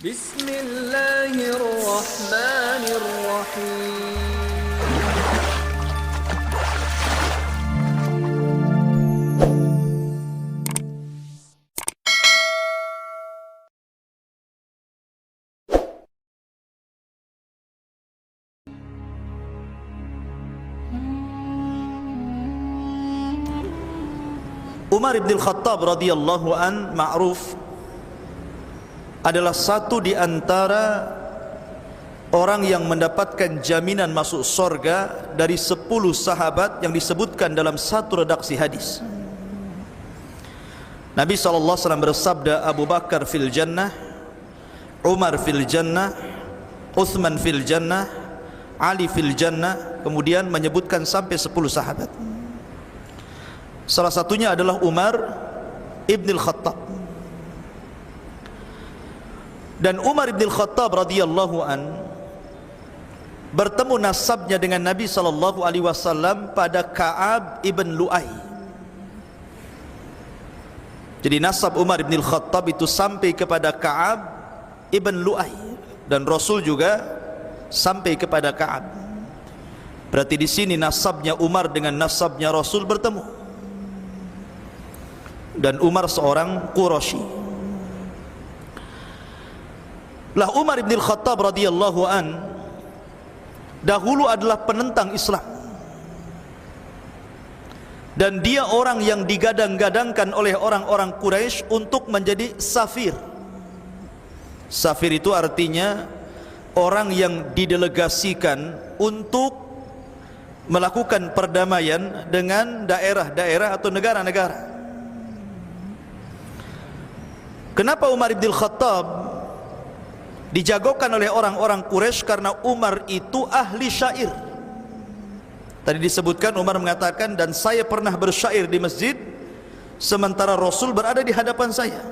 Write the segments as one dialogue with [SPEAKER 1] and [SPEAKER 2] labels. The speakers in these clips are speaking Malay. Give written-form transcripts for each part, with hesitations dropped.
[SPEAKER 1] Bismillahirrahmanirrahim.
[SPEAKER 2] Umar bin Khattab radhiyallahu an ma'ruf adalah satu di antara orang yang mendapatkan jaminan masuk surga dari 10 sahabat yang disebutkan dalam satu redaksi hadis. Nabi SAW bersabda, Abu Bakar fil jannah, Umar fil jannah, Uthman fil jannah, Ali fil jannah, kemudian menyebutkan sampai 10 sahabat. Salah satunya adalah Umar ibn Khattab. Dan Umar ibn Khattab radhiyallahu an bertemu nasabnya dengan Nabi SAW pada Ka'ab ibn Lu'ay. Jadi nasab Umar ibn Khattab itu sampai kepada Ka'ab ibn Lu'ay, dan Rasul juga sampai kepada Ka'ab. Berarti di sini nasabnya Umar dengan nasabnya Rasul bertemu. Dan Umar seorang Quraisy. Lah Umar bin Khattab radhiyallahu an dahulu adalah penentang Islam, dan dia orang yang digadang-gadangkan oleh orang-orang Quraisy untuk menjadi safir. Safir itu artinya orang yang didelegasikan untuk melakukan perdamaian dengan daerah-daerah atau negara-negara. Kenapa Umar bin Khattab dijagokan oleh orang-orang Quraisy? Karena Umar itu ahli syair. Tadi disebutkan Umar mengatakan, dan saya pernah bersyair di masjid sementara Rasul berada di hadapan saya.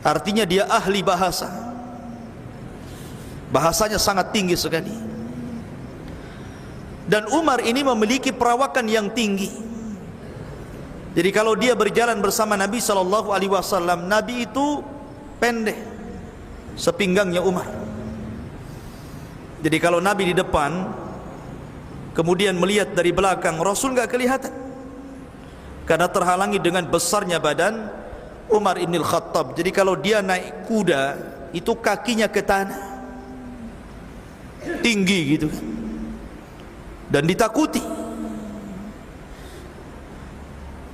[SPEAKER 2] Artinya dia ahli bahasa. Bahasanya sangat tinggi sekali. Dan Umar ini memiliki perawakan yang tinggi. Jadi kalau dia berjalan bersama Nabi SAW, Nabi itu pendek sepinggangnya Umar. Jadi kalau Nabi di depan kemudian melihat dari belakang, Rasul enggak kelihatan karena terhalangi dengan besarnya badan Umar ibn Khattab. Jadi kalau dia naik kuda itu kakinya ke tanah, tinggi gitu kan, dan ditakuti.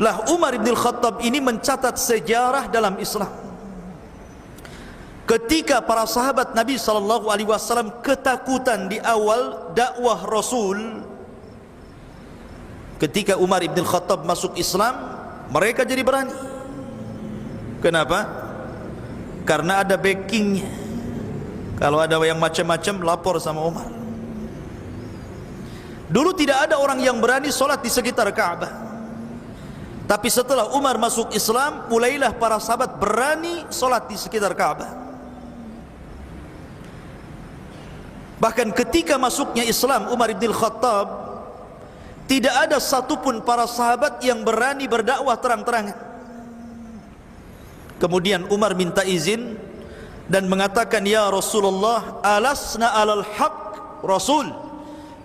[SPEAKER 2] Lah Umar ibn Khattab ini mencatat sejarah dalam Islam. Ketika para sahabat Nabi SAW ketakutan di awal dakwah Rasul, ketika Umar ibn Khattab masuk Islam, mereka jadi berani. Kenapa? Karena ada backingnya. Kalau ada yang macam-macam, lapor sama Umar. Dulu tidak ada orang yang berani solat di sekitar Ka'bah. Tapi setelah Umar masuk Islam, mulailah para sahabat berani solat di sekitar Ka'bah. Bahkan ketika masuknya Islam Umar ibn Khattab, tidak ada satupun para sahabat yang berani berdakwah terang-terangan. Kemudian Umar minta izin dan mengatakan, ya Rasulullah, alasna alal haq Rasul,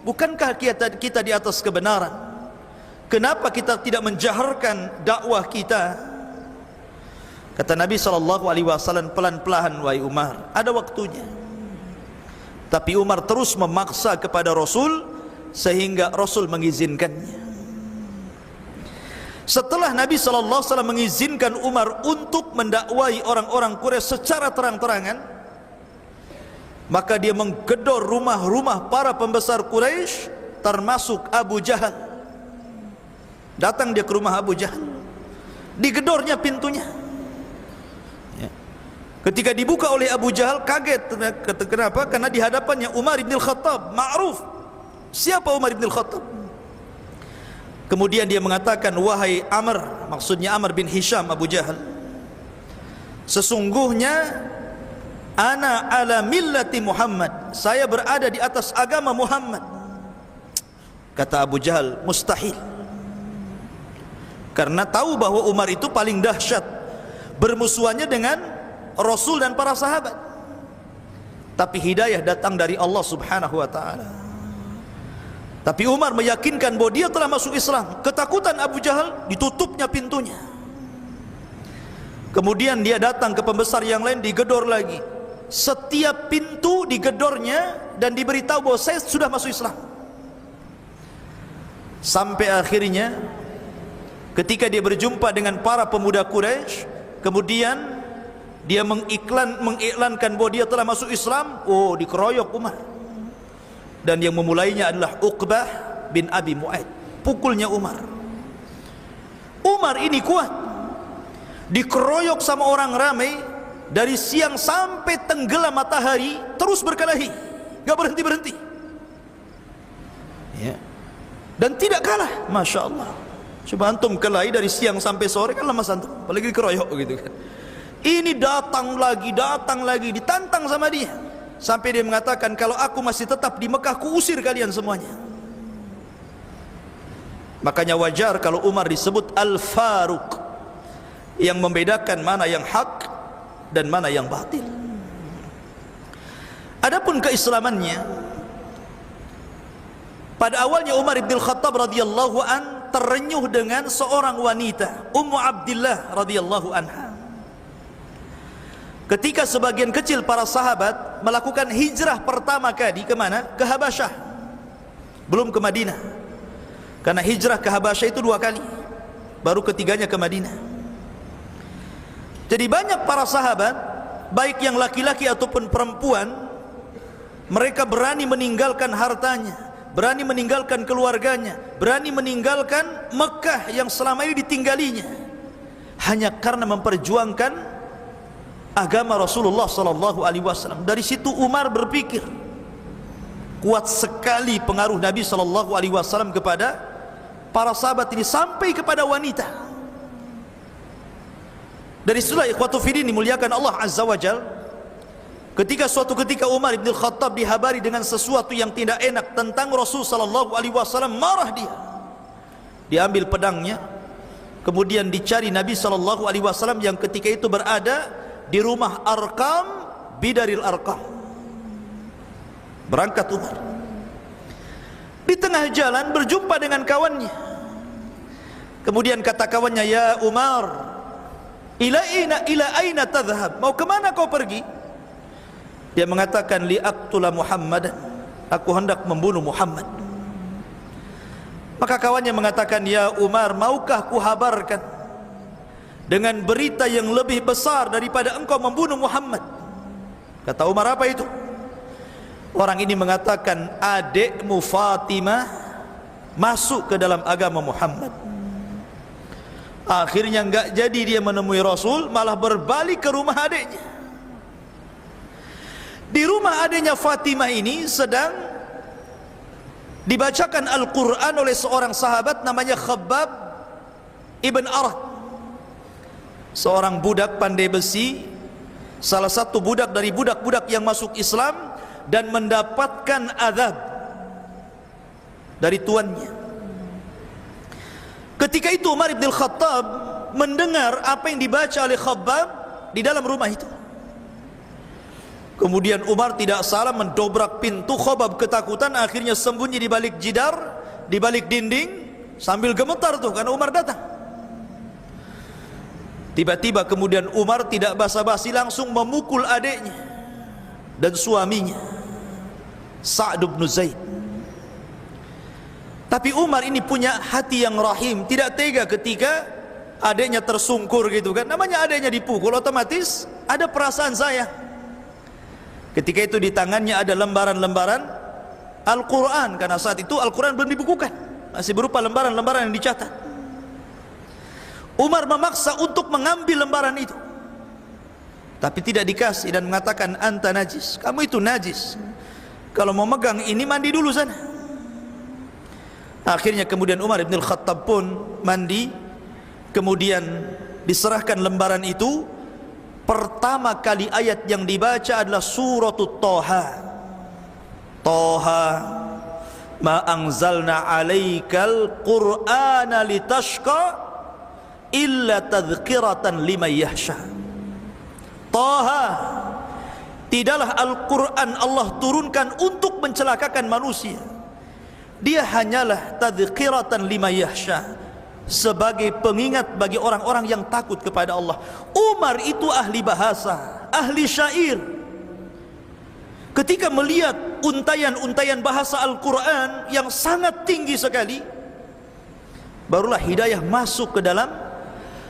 [SPEAKER 2] bukankah kita di atas kebenaran? Kenapa kita tidak menjaharkan dakwah kita? Kata Nabi SAW, pelan-pelan wahai Umar, ada waktunya. Tapi Umar terus memaksa kepada Rasul sehingga Rasul mengizinkannya. Setelah Nabi SAW mengizinkan Umar untuk mendakwai orang-orang Quraisy secara terang-terangan, maka dia menggedor rumah-rumah para pembesar Quraisy, termasuk Abu Jahal. Datang dia ke rumah Abu Jahal, digedornya pintunya. Ketika dibuka oleh Abu Jahal, kaget. Kenapa? Karena di hadapannya Umar ibn Khattab, ma'ruf. Siapa Umar ibn Khattab? Kemudian dia mengatakan, wahai Amr, maksudnya Amr bin Hisham Abu Jahal, sesungguhnya ana ala millati Muhammad, saya berada di atas agama Muhammad. Kata Abu Jahal, mustahil. Karena tahu bahwa Umar itu paling dahsyat, bermusuhannya dengan Rasul dan para sahabat. Tapi hidayah datang dari Allah Subhanahu wa ta'ala. Tapi Umar meyakinkan bahwa dia telah masuk Islam. Ketakutan Abu Jahal, ditutupnya pintunya. Kemudian dia datang ke pembesar yang lain, digedor lagi. Setiap pintu digedornya dan diberitahu bahwa saya sudah masuk Islam. Sampai akhirnya ketika dia berjumpa dengan para pemuda Quraisy, kemudian dia mengiklankan bahwa dia telah masuk Islam. Oh, dikeroyok Umar. Dan yang memulainya adalah Uqbah bin Abi Mu'aid. Pukulnya Umar. Umar ini kuat. Dikeroyok sama orang ramai dari siang sampai tenggelam matahari, terus berkelahi, gak berhenti-berhenti ya. Dan tidak kalah, Masya Allah. Coba antum kelahi dari siang sampai sore, kan lemas antum, apalagi dikeroyok gitu kan. Ini datang lagi, ditantang sama dia, sampai dia mengatakan, kalau aku masih tetap di Mekah, ku usir kalian semuanya. Makanya wajar kalau Umar disebut Al-Faruq, yang membedakan mana yang hak dan mana yang batil. Adapun keislamannya, pada awalnya Umar bin Khattab radhiyallahu an terenyuh dengan seorang wanita, Ummu Abdillah radhiyallahu anha. Ketika sebagian kecil para sahabat melakukan hijrah pertama kali kemana? Ke Habasyah, belum ke Madinah. Karena hijrah ke Habasyah itu 2 kali, baru ketiganya ke Madinah. Jadi banyak para sahabat, baik yang laki-laki ataupun perempuan, mereka berani meninggalkan hartanya, berani meninggalkan keluarganya, berani meninggalkan Mekah yang selama ini ditinggalinya, hanya karena memperjuangkan agama Rasulullah sallallahu alaihi wasallam. Dari situ Umar berpikir, kuat sekali pengaruh Nabi sallallahu alaihi wasallam kepada para sahabat ini, sampai kepada wanita. Dari situlah ikhwatu fiddin dimuliakan Allah azza wajal, ketika suatu ketika Umar bin Khattab dihabari dengan sesuatu yang tidak enak tentang Rasul sallallahu alaihi wasallam, marah dia. Diambil pedangnya, kemudian dicari Nabi sallallahu alaihi wasallam yang ketika itu berada di rumah Arqam bidaril Arqam. Berangkat Umar, di tengah jalan berjumpa dengan kawannya. Kemudian kata kawannya, ya Umar, ila aina tadhhab, mau kemana kau pergi? Dia mengatakan, li aqtula Muhammadan, aku hendak membunuh Muhammad. Maka kawannya mengatakan, ya Umar, maukah ku habarkan dengan berita yang lebih besar daripada engkau membunuh Muhammad? Kata Umar, apa itu? Orang ini mengatakan, adikmu Fatimah masuk ke dalam agama Muhammad. Akhirnya enggak jadi dia menemui Rasul, malah berbalik ke rumah adiknya. Di rumah adiknya Fatimah ini sedang dibacakan Al-Quran oleh seorang sahabat namanya Khabbab ibn Arad, seorang budak pandai besi, salah satu budak dari budak-budak yang masuk Islam dan mendapatkan azab dari tuannya. Ketika itu Umar bin Khattab mendengar apa yang dibaca oleh Khabbab di dalam rumah itu. Kemudian Umar tidak salah mendobrak pintu. Khabbab ketakutan, akhirnya sembunyi di balik jidar, di balik dinding, sambil gemetar tuh karena Umar datang. Tiba-tiba kemudian Umar tidak basa-basi, langsung memukul adiknya dan suaminya, Sa'd bin Zaid. Tapi Umar ini punya hati yang rahim, tidak tega ketika adiknya tersungkur gitu kan. Namanya adiknya dipukul, otomatis ada perasaan sayang. Ketika itu di tangannya ada lembaran-lembaran Al-Quran, karena saat itu Al-Quran belum dibukukan, masih berupa lembaran-lembaran yang dicatat. Umar memaksa untuk mengambil lembaran itu, tapi tidak dikasih dan mengatakan, anta najis, kamu itu najis, kalau mau megang ini mandi dulu sana. Akhirnya kemudian Umar bin Khattab pun mandi, kemudian diserahkan lembaran itu. Pertama kali ayat yang dibaca adalah suratut Thaha. Thaha ma anzalna alaikal qur'ana litashqa illa tadhkiratan liman yahsha. Taha, tidaklah Al-Quran Allah turunkan untuk mencelakakan manusia. Dia hanyalah tadhkiratan lima yahsha, sebagai pengingat bagi orang-orang yang takut kepada Allah. Umar itu ahli bahasa, ahli syair. Ketika melihat untayan-untayan bahasa Al-Quran yang sangat tinggi sekali, barulah hidayah masuk ke dalam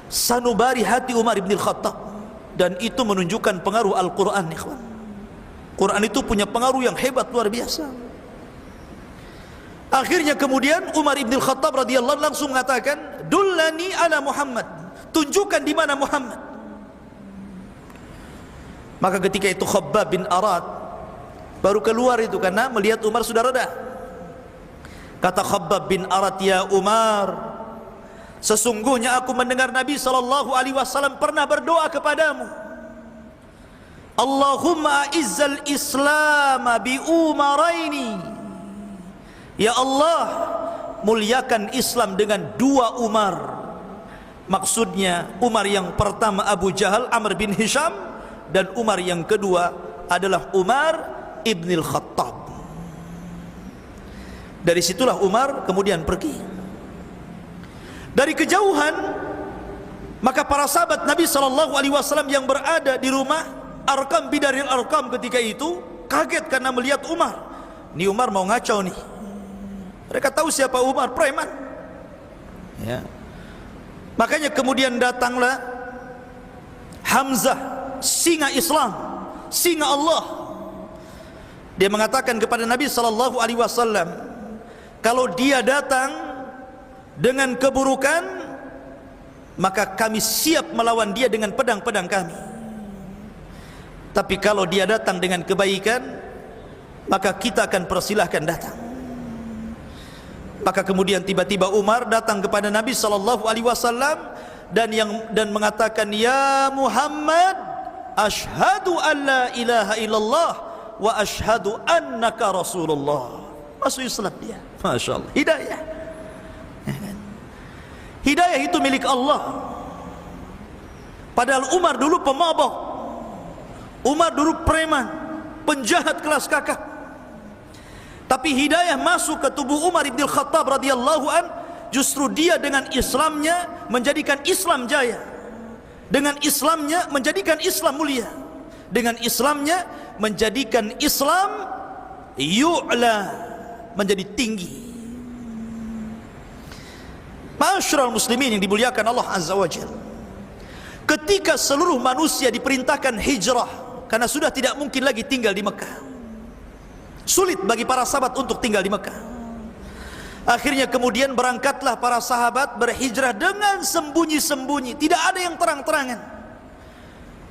[SPEAKER 2] sanubari hati Umar ibn Khattab. Dan itu menunjukkan pengaruh Al-Quran, ikhwan. Quran itu punya pengaruh yang hebat, luar biasa. Akhirnya kemudian Umar ibn Khattab radhiyallahu langsung mengatakan, dullani ala Muhammad, tunjukkan di mana Muhammad. Maka ketika itu Khabbab bin Arad baru keluar itu, karena melihat Umar sudah reda. Kata Khabbab bin Arad, ya Umar, sesungguhnya aku mendengar Nabi SAW pernah berdoa kepadamu, Allahumma izzal Islam bi umaraini, ya Allah, muliakan Islam dengan dua Umar. Maksudnya Umar yang pertama Abu Jahal Amr bin Hisham, dan Umar yang kedua adalah Umar ibn al-Khattab. Dari situlah Umar kemudian pergi. Dari kejauhan, maka para sahabat Nabi SAW yang berada di rumah Arqam bidaril Arqam ketika itu kaget karena melihat Umar. Ini Umar mau ngacau nih. Mereka tahu siapa Umar, preman. Ya. Makanya kemudian datanglah Hamzah, singa Islam, singa Allah. Dia mengatakan kepada Nabi SAW, kalau dia datang dengan keburukan, maka kami siap melawan dia dengan pedang-pedang kami. Tapi kalau dia datang dengan kebaikan, maka kita akan persilahkan datang. Maka kemudian tiba-tiba Umar datang kepada Nabi SAW dan mengatakan, ya Muhammad, ashhadu an la ilaha illallah wa ashhadu annaka Rasulullah. Masuk Islam dia. Masya Allah, hidayah. Hidayah itu milik Allah. Padahal Umar dulu pemabok, Umar dulu preman, penjahat kelas kakap. Tapi hidayah masuk ke tubuh Umar ibn Khattab radhiyallahu an, justru dia dengan Islamnya menjadikan Islam jaya. Dengan Islamnya menjadikan Islam mulia. Dengan Islamnya menjadikan Islam yu'la, menjadi tinggi. Ma'asyiral muslimin yang dimuliakan Allah Azza wa Jalla, ketika seluruh manusia diperintahkan hijrah karena sudah tidak mungkin lagi tinggal di Mekah, sulit bagi para sahabat untuk tinggal di Mekah. Akhirnya kemudian berangkatlah para sahabat berhijrah dengan sembunyi-sembunyi, tidak ada yang terang-terangan,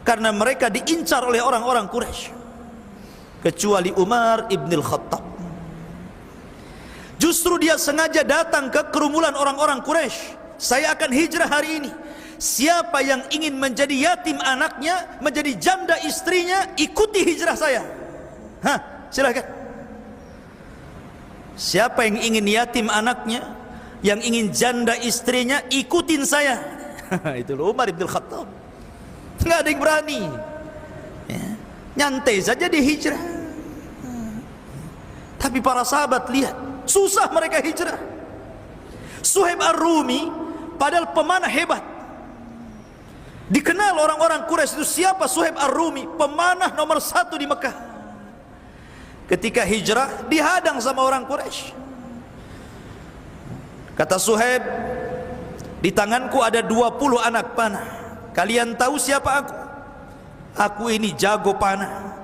[SPEAKER 2] karena mereka diincar oleh orang-orang Quraisy, kecuali Umar ibn al-Khattab. Justru dia sengaja datang ke kerumunan orang-orang Quraisy. Saya akan hijrah hari ini. Siapa yang ingin menjadi yatim anaknya, menjadi janda istrinya, ikuti hijrah saya. Silakan. Siapa yang ingin yatim anaknya, yang ingin janda istrinya, ituin saya. Itu Umar ibn Khattab. Nggak ada yang berani. Ya. Nyantai saja dia hijrah. Tapi para sahabat lihat, susah mereka hijrah. Suhaib Ar-Rumi padahal pemanah hebat, dikenal orang-orang Quraisy itu. Siapa Suhaib Ar-Rumi? Pemanah nomor 1 di Mekah. Ketika hijrah dihadang sama orang Quraisy. Kata Suhaib, di tanganku ada 20 anak panah. Kalian tahu siapa aku? Aku ini jago panah.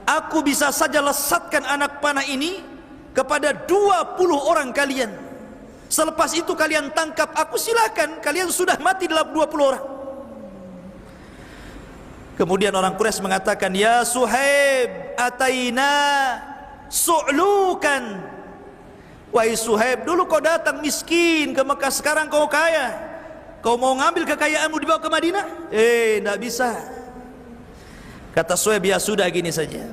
[SPEAKER 2] Aku bisa saja lesatkan anak panah ini kepada 20 orang kalian. Selepas itu kalian tangkap aku, silakan, kalian sudah mati dalam 20 orang. Kemudian orang Quraisy mengatakan, ya Suhaib, ataina su'lukan. Wahai Suhaib, dulu kau datang miskin ke Mekah, sekarang kau kaya. Kau mau ngambil kekayaanmu dibawa ke Madinah? Tidak bisa. Kata Suhaib, ya sudah, gini saja,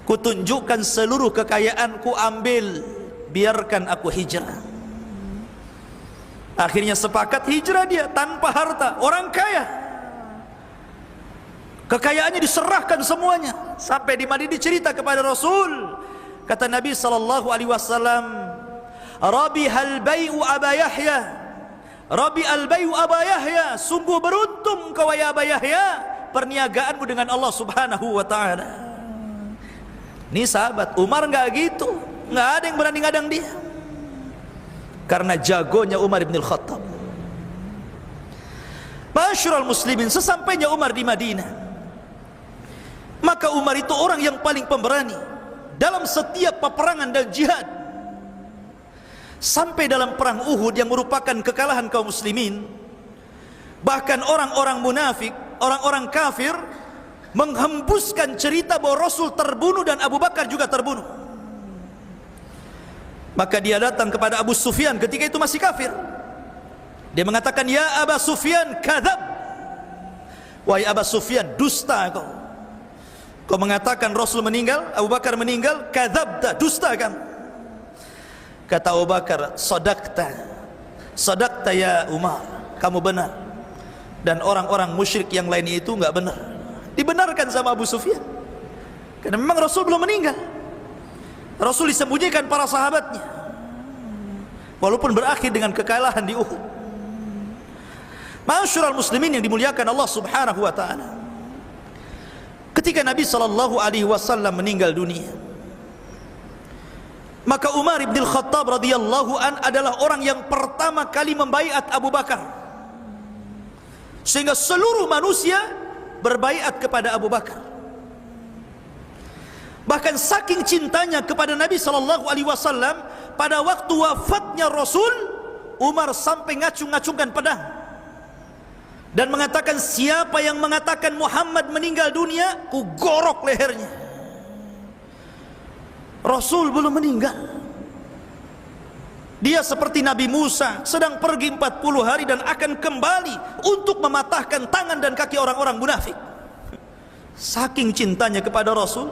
[SPEAKER 2] kutunjukkan seluruh kekayaanku, ambil, biarkan aku hijrah. Akhirnya sepakat hijrah dia tanpa harta, orang kaya. Kekayaannya diserahkan semuanya. Sampai di Madinah dicerita kepada Rasul. Kata Nabi SAW, Rabihal bai'u Aba Yahya, Rabi al-bai'u Aba Yahya, sungguh beruntung kau ya Aba Yahya, perniagaanmu dengan Allah Subhanahu wa ta'ala. Ini sahabat. Umar enggak gitu, enggak ada yang berani ngadang dia, karena jagonya Umar bin Al-Khattab. Masyarul muslimin, sesampainya Umar di Madinah, maka Umar itu orang yang paling pemberani dalam setiap peperangan dan jihad. Sampai dalam perang Uhud yang merupakan kekalahan kaum muslimin, bahkan orang-orang munafik, orang-orang kafir menghembuskan cerita bahwa Rasul terbunuh dan Abu Bakar juga terbunuh. Maka dia datang kepada Abu Sufyan, ketika itu masih kafir. Dia mengatakan, ya Aba Sufyan, kadzab. Wahai Aba Sufyan, dusta kau. Kau mengatakan Rasul meninggal, Abu Bakar meninggal, kadzabta, dusta kamu. Kata Abu Bakar, sadaqta, sadaqta ya Umar, kamu benar. Dan orang-orang musyrik yang lain itu enggak benar. Dibenarkan sama Abu Sufyan, karena memang Rasul belum meninggal. Rasul disembunyikan para sahabatnya, walaupun berakhir dengan kekalahan di Uhud. Masyarul muslimin yang dimuliakan Allah Subhanahu wa ta'ala, ketika Nabi SAW meninggal dunia, maka Umar bin Al-Khattab radhiyallahu an adalah orang yang pertama kali membaiat Abu Bakar, sehingga seluruh manusia berbaiat kepada Abu Bakar. Bahkan saking cintanya kepada Nabi SAW, pada waktu wafatnya Rasul, Umar sampai ngacung-ngacungkan pedang dan mengatakan, siapa yang mengatakan Muhammad meninggal dunia, ku gorok lehernya. Rasul belum meninggal. Dia seperti Nabi Musa, sedang pergi 40 hari dan akan kembali untuk mematahkan tangan dan kaki orang-orang munafik. Saking cintanya kepada Rasul,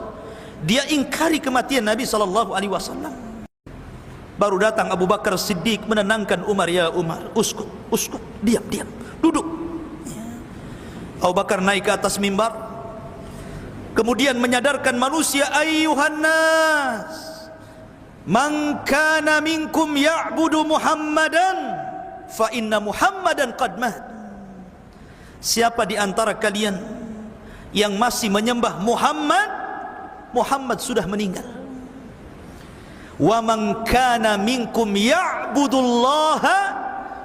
[SPEAKER 2] dia ingkari kematian Nabi SAW. Baru datang Abu Bakar Siddiq menenangkan Umar, ya Umar, uskut, uskut, diam, diam, duduk. Abu Bakar naik ke atas mimbar, kemudian menyadarkan manusia, ayyuhan nas, man kana minkum ya'budu Muhammadan fa inna Muhammadan qad mat. Siapa di antara kalian yang masih menyembah Muhammad, Muhammad sudah meninggal. Wa man kana minkum ya'budullaha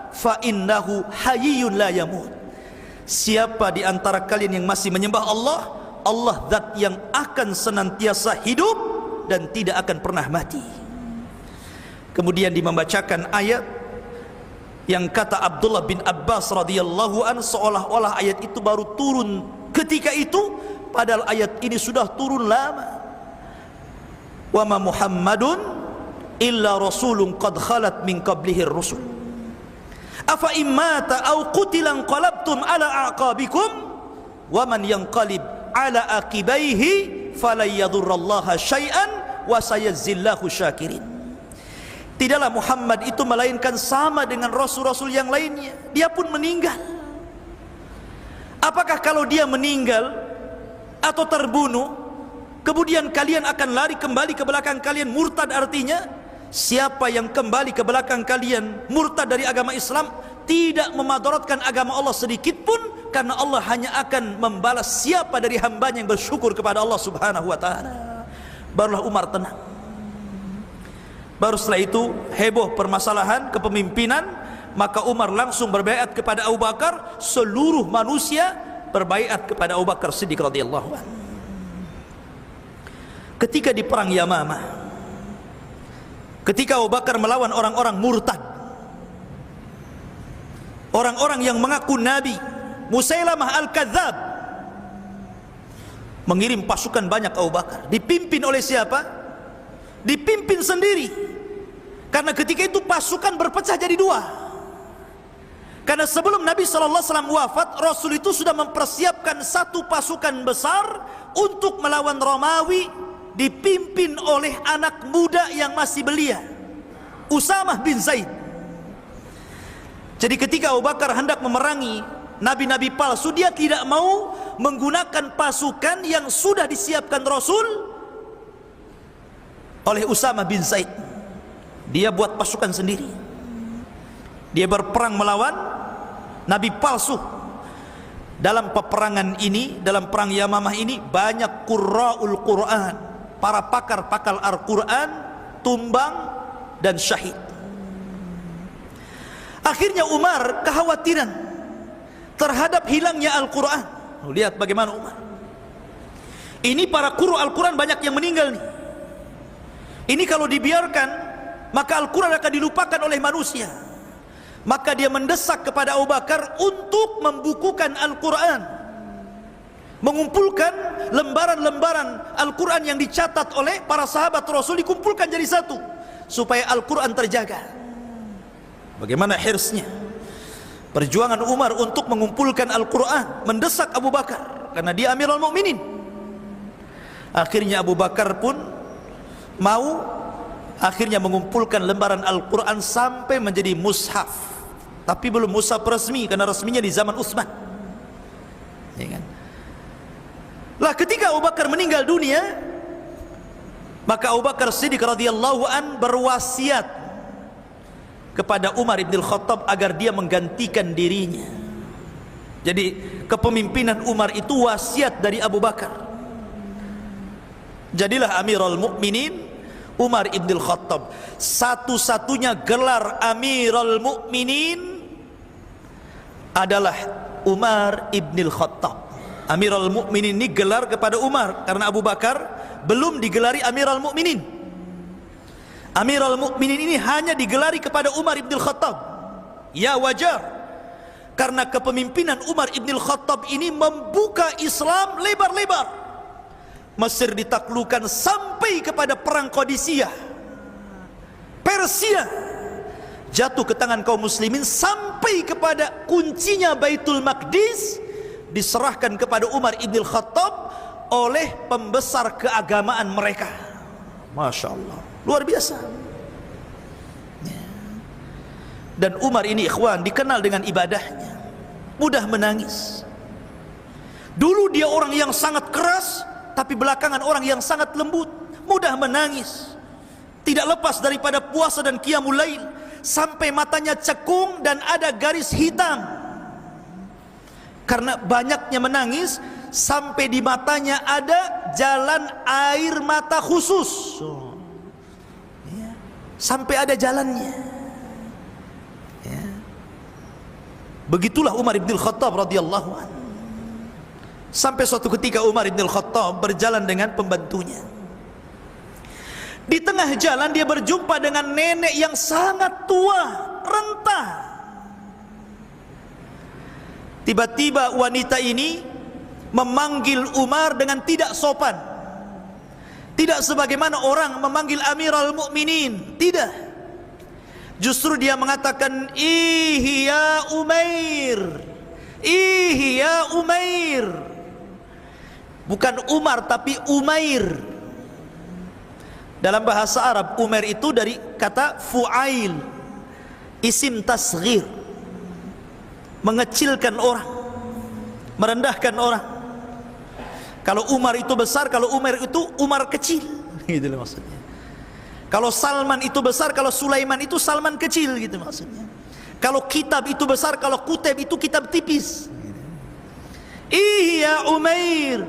[SPEAKER 2] fa innahu hayyun la yamut. Siapa di antara kalian yang masih menyembah Allah, Allah zat yang akan senantiasa hidup dan tidak akan pernah mati. Kemudian dimembacakan ayat yang kata Abdullah bin Abbas radhiyallahu an, seolah-olah ayat itu baru turun ketika itu, padahal ayat ini sudah turun lama. Wa ma Muhammadun illa rasulun qad khalat min qablihi ar-rusul. Afa immata aw qutilan qalabtum ala aqabikum wa man yanqalib ala aqibaihi falan yadurrallaha syai'an wa sayajzillahu syakirin. Tidaklah Muhammad itu melainkan sama dengan rasul-rasul yang lainnya, dia pun meninggal. Apakah kalau dia meninggal atau terbunuh, kemudian kalian akan lari kembali ke belakang kalian murtad? Artinya siapa yang kembali ke belakang kalian murtad dari agama Islam tidak memadaratkan agama Allah sedikit pun, karena Allah hanya akan membalas siapa dari hambanya yang bersyukur kepada Allah Subhanahu wa ta'ala. Barulah Umar tenang. Baru setelah itu heboh permasalahan kepemimpinan, maka Umar langsung berbaiat kepada Abu Bakar. Seluruh manusia berbaiat kepada Abu Bakar Siddiq radhiyallahu anhu. Ketika di perang Yamamah, ketika Abu Bakar melawan orang-orang murtad, orang-orang yang mengaku nabi, Musailamah al-Kadzab mengirim pasukan banyak Abu Bakar. Dipimpin oleh siapa? Dipimpin sendiri. Karena ketika itu pasukan berpecah jadi dua. Karena sebelum Nabi SAW wafat, Rasul itu sudah mempersiapkan satu pasukan besar untuk melawan Romawi, dipimpin oleh anak muda yang masih belia, Usamah bin Zaid. Jadi ketika Abu Bakar hendak memerangi nabi-nabi palsu, dia tidak mau menggunakan pasukan yang sudah disiapkan Rasul oleh Usama bin Zaid. Dia buat pasukan sendiri. Dia berperang melawan nabi palsu. Dalam peperangan ini, dalam perang Yamamah ini, banyak qurra'ul Quran, para pakar-pakar Al-Quran, tumbang dan syahid. Akhirnya Umar kekhawatiran terhadap hilangnya Al-Quran. Lihat bagaimana Umar. Ini para qurra Al-Quran banyak yang meninggal nih. Ini kalau dibiarkan, maka Al-Quran akan dilupakan oleh manusia. Maka dia mendesak kepada Abu Bakar untuk membukukan Al-Quran, mengumpulkan lembaran-lembaran Al-Quran yang dicatat oleh para sahabat Rasul, dikumpulkan jadi satu supaya Al-Quran terjaga. Bagaimana hirsnya, perjuangan Umar untuk mengumpulkan Al-Quran, mendesak Abu Bakar karena dia Amirul Mukminin. Akhirnya Abu Bakar pun mau, akhirnya mengumpulkan lembaran Al-Quran sampai menjadi mushaf. Tapi belum mushaf resmi, karena resminya di zaman Utsman, ya kan? Lah ketika Abu Bakar meninggal dunia, maka Abu Bakar Siddiq radhiyallahu an berwasiat kepada Umar ibn Khattab agar dia menggantikan dirinya. Jadi kepemimpinan Umar itu wasiat dari Abu Bakar. Jadilah Amirul Mukminin Umar ibn Khattab. Satu-satunya gelar Amirul Mukminin adalah Umar ibn Khattab. Amirul Mukminin ini gelar kepada Umar, karena Abu Bakar belum digelari Amirul Mukminin. Amirul Mukminin ini hanya digelari kepada Umar ibn Khattab. Ya wajar, karena kepemimpinan Umar ibn Khattab ini membuka Islam lebar-lebar. Mesir ditaklukkan sampai kepada perang Qadisiyah. Persia jatuh ke tangan kaum muslimin, sampai kepada kuncinya Baitul Maqdis diserahkan kepada Umar ibn Khattab oleh pembesar keagamaan mereka. Masya Allah, luar biasa. Dan Umar ini ikhwan dikenal dengan ibadahnya, mudah menangis. Dulu dia orang yang sangat keras, tapi belakangan orang yang sangat lembut, mudah menangis, tidak lepas daripada puasa dan qiyamul lail, sampai matanya cekung dan ada garis hitam karena banyaknya menangis, sampai di matanya ada jalan air mata khusus, sampai ada jalannya. Begitulah Umar ibn Khattab radhiyallahu anhu. Sampai suatu ketika Umar ibn Khattab berjalan dengan pembantunya. Di tengah jalan dia berjumpa dengan nenek yang sangat tua, renta. Tiba-tiba wanita ini memanggil Umar dengan tidak sopan. Tidak sebagaimana orang memanggil Amirul Mukminin, tidak. Justru dia mengatakan, "Ihi ya Umair, ihi ya Umair." Bukan Umar tapi Umair. Dalam bahasa Arab, Umair itu dari kata fu'ail, isim tasghir, mengecilkan orang, merendahkan orang. Kalau Umar itu besar, kalau Umar itu Umar kecil, gitu maksudnya. Kalau Salman itu besar, kalau Sulaiman itu Salman kecil, gitu maksudnya. Kalau kitab itu besar, kalau kutub itu kitab tipis. Iya Umair,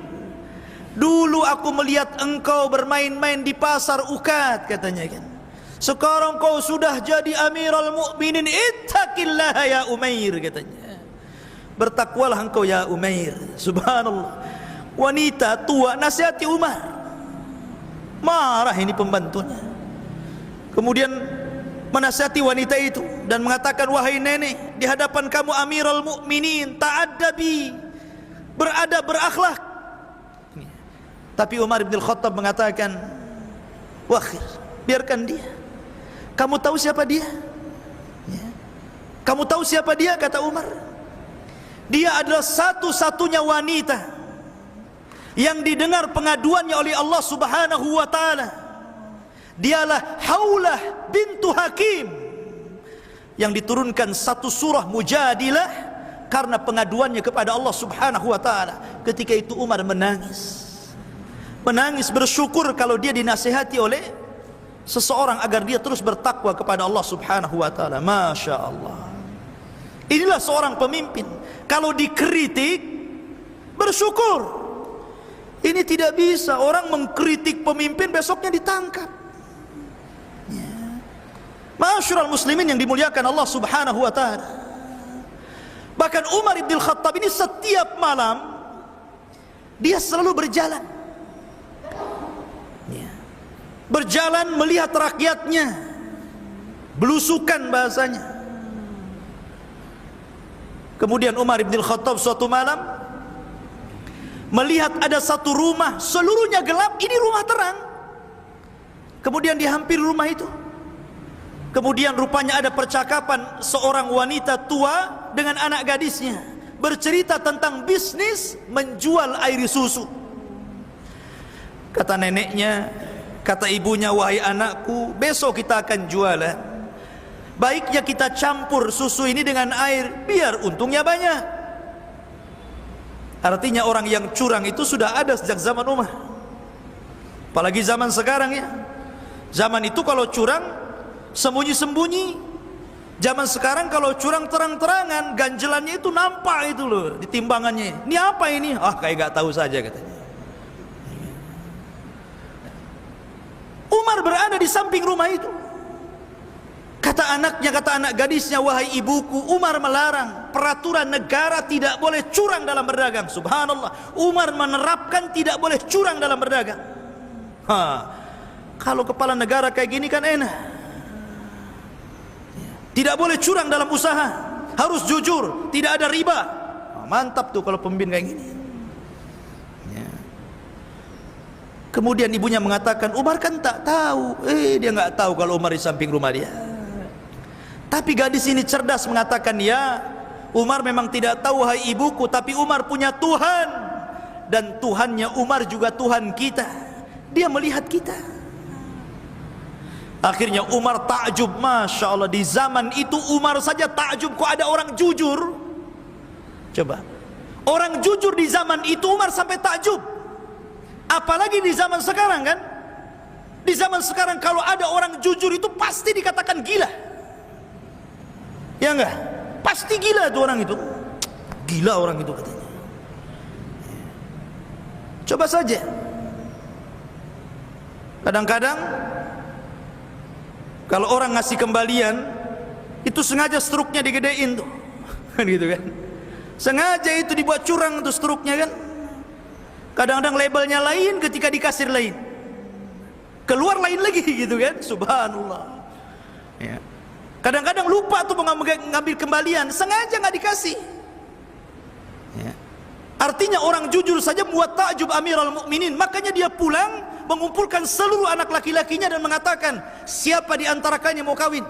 [SPEAKER 2] dulu aku melihat engkau bermain-main di pasar Ukat, katanya kan. Sekarang kau sudah jadi Amirul Mukminin, ittaqillaha ya Umair, katanya. Bertakwalah engkau ya Umair. Subhanallah. Wanita tua nasihati Umar. Marah ini pembantunya. Kemudian menasihati wanita itu dan mengatakan, "Wahai nenek, di hadapan kamu Amirul Mukminin, ta'addabi, beradab, berakhlak." Tapi Umar bin Khattab mengatakan, "Wakhir, biarkan dia. Kamu tahu siapa dia? Kamu tahu siapa dia?" kata Umar. "Dia adalah satu-satunya wanita yang didengar pengaduannya oleh Allah Subhanahu wa ta'ala. Dialah Haulah bintu Hakim, yang diturunkan satu surah Mujadilah karena pengaduannya kepada Allah Subhanahu wa taala. Ketika itu Umar menangis. Menangis bersyukur kalau dia dinasihati oleh seseorang agar dia terus bertakwa kepada Allah Subhanahu wa taala. Masya Allah. Inilah seorang pemimpin. Kalau dikritik, bersyukur. Ini tidak bisa orang mengkritik pemimpin besoknya ditangkap. Ma'asyiral muslimin yang dimuliakan Allah Subhanahu wa taala. Bahkan Umar bin Khattab ini setiap malam dia selalu berjalan. Berjalan melihat rakyatnya, belusukan bahasanya. Kemudian Umar bin Khattab suatu malam melihat ada satu rumah seluruhnya gelap, ini rumah terang. Kemudian dihampiri rumah itu. Kemudian rupanya ada percakapan seorang wanita tua dengan anak gadisnya, bercerita tentang bisnis menjual air susu. Kata neneknya, kata ibunya, wahai anakku, besok kita akan jualan. Baiknya kita campur susu ini dengan air, biar untungnya banyak. Artinya orang yang curang itu sudah ada sejak zaman Umar. Apalagi zaman sekarang ya. Zaman itu kalau curang sembunyi-sembunyi. Zaman sekarang kalau curang terang-terangan, ganjelannya itu nampak itu loh di timbangannya. Ini apa ini? Ah, kayak gak tahu saja katanya. Umar berada di samping rumah itu. Kata anaknya, kata anak gadisnya, wahai ibuku, Umar melarang, peraturan negara tidak boleh curang dalam berdagang. Subhanallah, Umar menerapkan tidak boleh curang dalam berdagang. Kalau kepala negara kayak gini kan enak. Tidak boleh curang dalam usaha, harus jujur, tidak ada riba. Mantap tuh kalau pemimpin kayak gini. Kemudian ibunya mengatakan, Umar kan tak tahu. Dia nggak tahu kalau Umar di samping rumah dia. Tapi gadis ini cerdas mengatakan, ya, Umar memang tidak tahu, hai ibuku, tapi Umar punya Tuhan. Dan Tuhannya Umar juga Tuhan kita. Dia melihat kita. Akhirnya Umar takjub, Masya Allah. Di zaman itu Umar saja takjub, kok ada orang jujur. Coba, orang jujur di zaman itu Umar sampai takjub. Apalagi di zaman sekarang kan. Di zaman sekarang kalau ada orang jujur itu pasti dikatakan gila. Ya enggak? Pasti gila itu orang itu. Gila orang itu katanya. Coba saja. Kadang-kadang kalau orang ngasih kembalian itu sengaja struknya digedein tuh. Kan gitu kan. Sengaja itu dibuat curang tuh struknya kan. Kadang-kadang labelnya lain, ketika di kasir lain, keluar lain lagi gitu kan. Subhanallah ya. Kadang-kadang lupa tuh mengambil kembalian, sengaja nggak dikasih ya. Artinya orang jujur saja buat takjub Amirul Mukminin. Makanya dia pulang mengumpulkan seluruh anak laki-lakinya dan mengatakan, siapa di antara kalian yang mau kawin?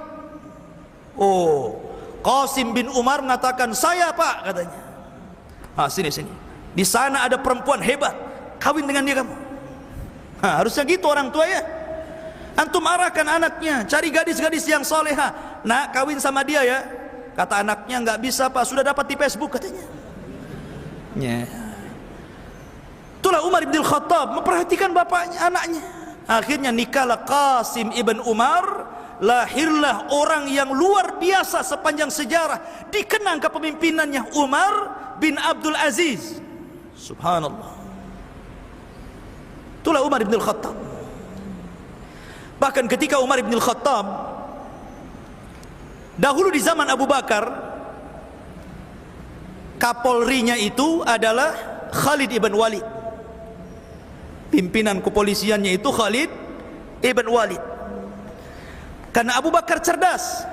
[SPEAKER 2] Oh, Qasim bin Umar mengatakan, saya pak, katanya. Sini. Di sana ada perempuan hebat, kawin dengan dia kamu. Harusnya gitu orang tua ya. Antum arahkan anaknya, cari gadis-gadis yang soleha. Nak, kawin sama dia ya. Kata anaknya, nggak bisa pak, sudah dapat di Facebook katanya. Itulah Umar bin Khattab memperhatikan bapaknya, anaknya. Akhirnya nikahlah Qasim ibn Umar. Lahirlah orang yang luar biasa sepanjang sejarah, dikenang kepemimpinannya, Umar bin Abdul Aziz. Subhanallah. Itulah Umar bin Khattab. Bahkan ketika Umar bin Khattab dahulu di zaman Abu Bakar, Kapolrinya itu adalah Khalid ibn Walid. Pimpinan kepolisiannya itu Khalid ibn Walid. Karena Abu Bakar cerdas.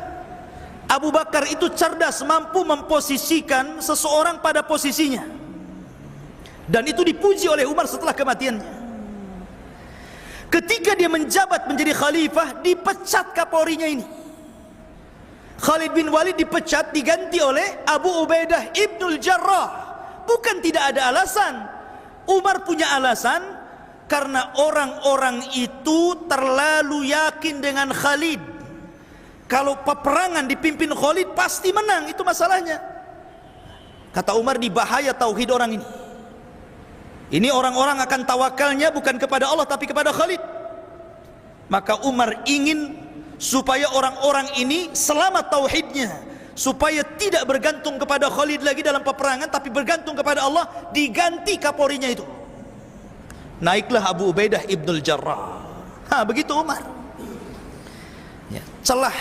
[SPEAKER 2] Abu Bakar itu cerdas, mampu memposisikan seseorang pada posisinya. Dan itu dipuji oleh Umar setelah kematiannya. Ketika dia menjabat menjadi khalifah, dipecat Kapolrinya ini. Khalid bin Walid dipecat, diganti oleh Abu Ubaidah Ibnul Jarrah. Bukan tidak ada alasan. Umar punya alasan, karena orang-orang itu terlalu yakin dengan Khalid. Kalau peperangan dipimpin Khalid pasti menang, itu masalahnya. Kata Umar, di bahaya tauhid orang ini. Ini orang-orang akan tawakalnya bukan kepada Allah tapi kepada Khalid. Maka Umar ingin supaya orang-orang ini selamat tauhidnya, supaya tidak bergantung kepada Khalid lagi dalam peperangan, tapi bergantung kepada Allah, diganti kapolrinya itu. Naiklah Abu Ubaidah ibnul Jarrah. Begitu Umar. Ya, celah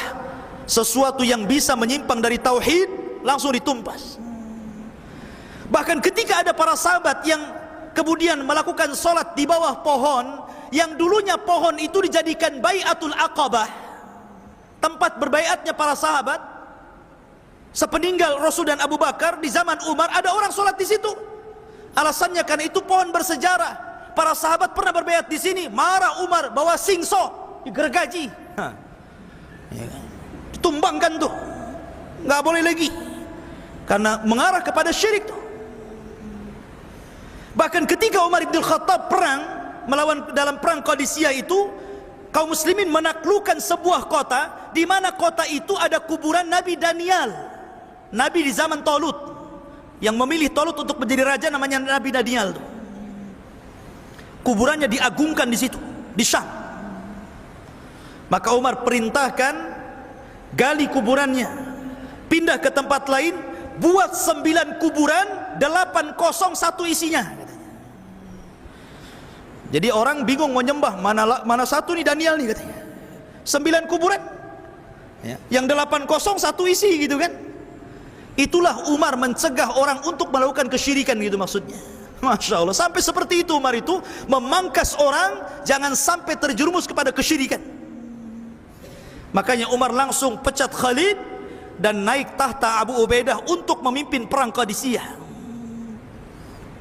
[SPEAKER 2] sesuatu yang bisa menyimpang dari tauhid langsung ditumpas. Bahkan ketika ada para sahabat yang kemudian melakukan sholat di bawah pohon, yang dulunya pohon itu dijadikan Bai'atul Aqabah, tempat berbaiatnya para sahabat sepeninggal Rasul dan Abu Bakar. Di zaman Umar ada orang sholat di situ. Alasannya karena itu pohon bersejarah. Para sahabat pernah berbaiat di sini. Marah Umar, bawa singso, digergaji, tumbangkan tuh, nggak boleh lagi, karena mengarah kepada syirik tuh. Bahkan ketika Umar bin Khattab perang melawan dalam perang Qadisiyah itu, kaum muslimin menaklukkan sebuah kota, di mana kota itu ada kuburan Nabi Daniel, nabi di zaman Talut, yang memilih Talut untuk menjadi raja, namanya Nabi Daniel. Kuburannya diagungkan di situ, di Syam. Maka Umar perintahkan gali kuburannya, pindah ke tempat lain, buat 9 kuburan, 801 isinya. Jadi orang bingung mau nyembah, mana satu nih Daniel nih katanya. 9 kuburan, ya, yang 801 isi gitu kan. Itulah Umar mencegah orang untuk melakukan kesyirikan gitu maksudnya. Masya Allah, sampai seperti itu Umar itu memangkas orang jangan sampai terjerumus kepada kesyirikan. Makanya Umar langsung pecat Khalid dan naik tahta Abu Ubaidah untuk memimpin perang Qadisiyah.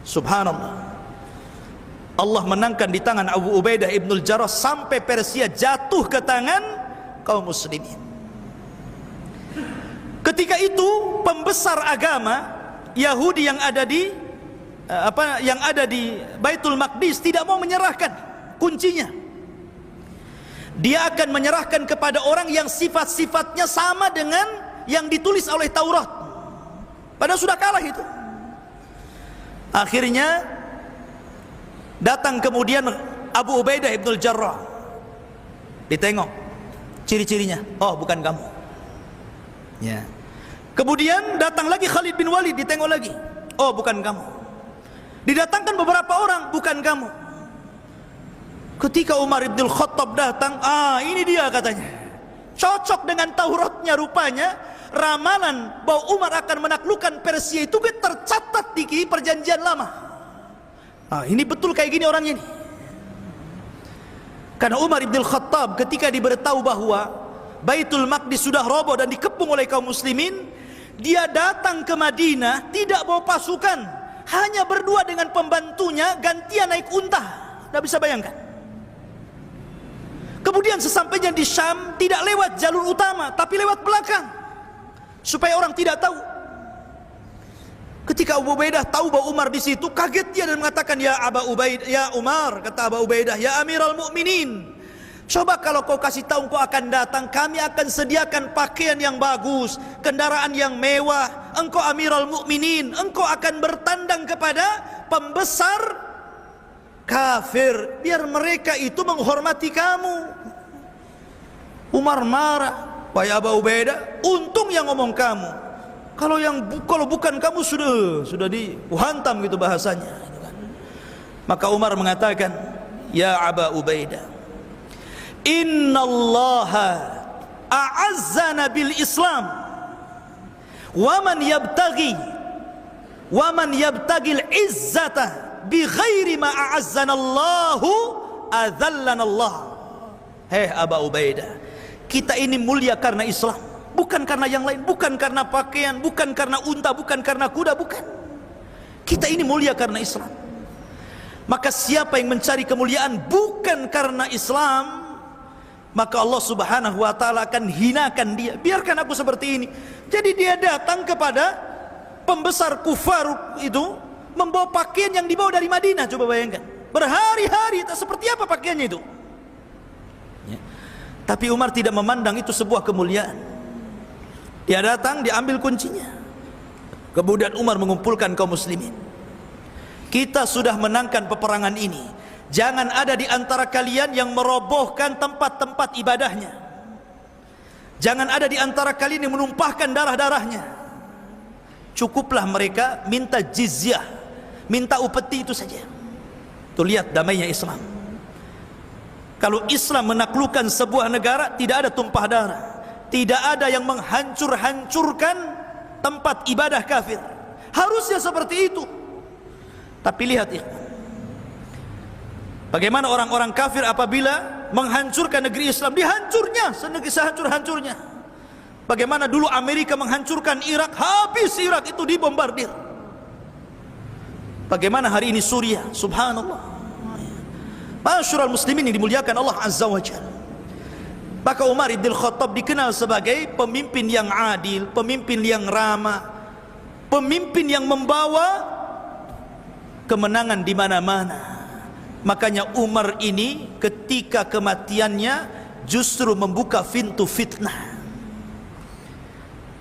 [SPEAKER 2] Subhanallah, Allah menangkan di tangan Abu Ubaidah ibnul Jarrah sampai Persia jatuh ke tangan kaum muslimin. Ketika itu pembesar agama Yahudi yang ada di Baitul Maqdis tidak mau menyerahkan kuncinya. Dia akan menyerahkan kepada orang yang sifat-sifatnya sama dengan yang ditulis oleh Taurat. Padahal sudah kalah itu. Akhirnya datang kemudian Abu Ubaidah ibnul Jarrah, ditengok ciri-cirinya, oh bukan kamu, ya. Kemudian datang lagi Khalid bin Walid, ditengok lagi, oh bukan kamu. Didatangkan beberapa orang, bukan kamu. Ketika Umar ibn Khattab datang, ini dia katanya, cocok dengan Tauratnya rupanya. Ramalan bahwa Umar akan menaklukkan Persia itu tercatat di perjanjian lama. Ini betul kayak gini orangnya ini. Karena Umar ibn Khattab ketika diberitahu bahwa Baitul Maqdis sudah roboh dan dikepung oleh kaum muslimin, dia datang ke Madinah tidak bawa pasukan, hanya berdua dengan pembantunya, gantian naik unta. Tidak bisa bayangkan. Kemudian sesampainya di Syam tidak lewat jalur utama tapi lewat belakang, supaya orang tidak tahu. Ketika Abu Ubaidah tahu bahwa Umar di situ, kaget dia dan mengatakan, "Ya Aba Ubaidah, ya Umar," kata Abu Ubaidah, "ya Amirul Mukminin, coba kalau kau kasih tahu kau akan datang, kami akan sediakan pakaian yang bagus, kendaraan yang mewah. Engkau Amirul Mukminin, engkau akan bertandang kepada pembesar kafir, biar mereka itu menghormati kamu." Umar marah, "Wahai Abu Ubaidah, untung yang ngomong kamu. Kalau bukan kamu sudah dihantam gitu bahasanya." Maka Umar mengatakan, "Ya Aba Ubaidah, innallaha a'azzana bil Islam, wa man yabtaghi al-izzata bi ghairi ma a'azzana Allahu adzallana Allah." Hei Aba Ubaidah, kita ini mulia karena Islam, bukan karena yang lain, bukan karena pakaian, bukan karena unta, bukan karena kuda, bukan. Kita ini mulia karena Islam. Maka siapa yang mencari kemuliaan bukan karena Islam, maka Allah Subhanahu wa taala akan hinakan dia. Biarkan aku seperti ini. Jadi dia datang kepada pembesar kufar itu membawa pakaian yang dibawa dari Madinah. Coba bayangkan, berhari-hari seperti apa pakaiannya itu. Tapi Umar tidak memandang itu sebuah kemuliaan. Dia datang, diambil kuncinya. Kemudian Umar mengumpulkan kaum muslimin. Kita sudah menangkan peperangan ini. Jangan ada di antara kalian yang merobohkan tempat-tempat ibadahnya. Jangan ada di antara kalian yang menumpahkan darah-darahnya. Cukuplah mereka minta jizyah, minta upeti, itu saja. Tuh lihat damainya Islam. Kalau Islam menaklukkan sebuah negara, tidak ada tumpah darah, tidak ada yang menghancur-hancurkan tempat ibadah kafir. Harusnya seperti itu. Tapi lihat ikhwan, bagaimana orang-orang kafir apabila menghancurkan negeri Islam, dihancurnya sehancur-hancurnya. Bagaimana dulu Amerika menghancurkan Irak, habis Irak itu dibombardir. Bagaimana hari ini Suriah, subhanallah. Masyurul muslimin yang dimuliakan Allah Azza wa Jalla. Maka Umar ibn Khattab dikenal sebagai pemimpin yang adil, pemimpin yang ramah, pemimpin yang membawa kemenangan di mana-mana. Makanya Umar ini ketika kematiannya justru membuka pintu fitnah.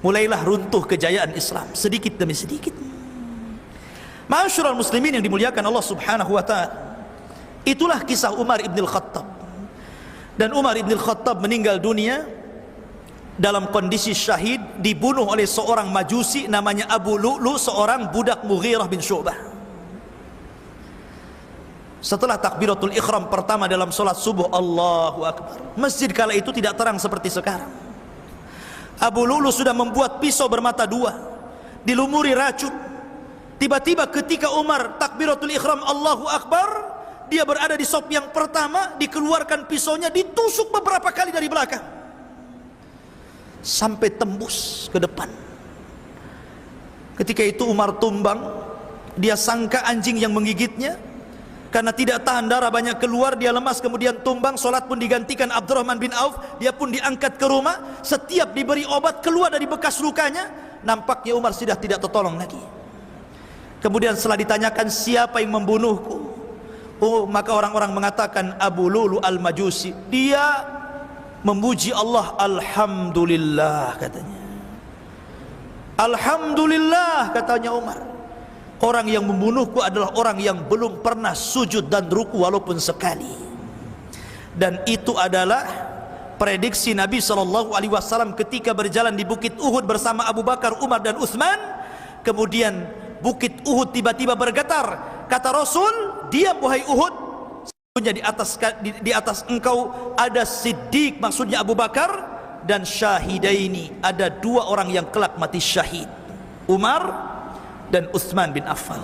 [SPEAKER 2] Mulailah runtuh kejayaan Islam sedikit demi sedikit. Masyurul muslimin yang dimuliakan Allah Subhanahu wa taala. Itulah kisah Umar ibn Khattab. Dan Umar ibn Khattab meninggal dunia dalam kondisi syahid, dibunuh oleh seorang majusi namanya Abu Lu'lu, seorang budak Mughirah bin Syu'bah. Setelah takbiratul ikhram pertama dalam solat subuh, Allahu Akbar, masjid kala itu tidak terang seperti sekarang. Abu Lu'lu sudah membuat pisau bermata dua, dilumuri racun. Tiba-tiba ketika Umar takbiratul ikhram Allahu Akbar, dia berada di sop yang pertama, dikeluarkan pisaunya, ditusuk beberapa kali dari belakang sampai tembus ke depan. Ketika itu Umar tumbang. Dia sangka anjing yang menggigitnya. Karena tidak tahan darah banyak keluar, dia lemas kemudian tumbang. Solat pun digantikan Abdurrahman bin Auf. Dia pun diangkat ke rumah. Setiap diberi obat keluar dari bekas lukanya, nampaknya Umar sudah tidak tertolong lagi. Kemudian setelah ditanyakan siapa yang membunuhku, maka orang-orang mengatakan Abu Lu'lu al-Majusi. Dia memuji Allah, alhamdulillah katanya. Alhamdulillah katanya Umar. Orang yang membunuhku adalah orang yang belum pernah sujud dan ruku walaupun sekali. Dan itu adalah prediksi Nabi SAW ketika berjalan di Bukit Uhud bersama Abu Bakar, Umar dan Utsman. Kemudian Bukit Uhud tiba-tiba bergetar. Kata Rasul, diam wahai Uhud, sesungguhnya di atas engkau ada Siddiq, maksudnya Abu Bakar, dan syahidaini, ada dua orang yang kelak mati syahid, Umar dan Utsman bin Affan.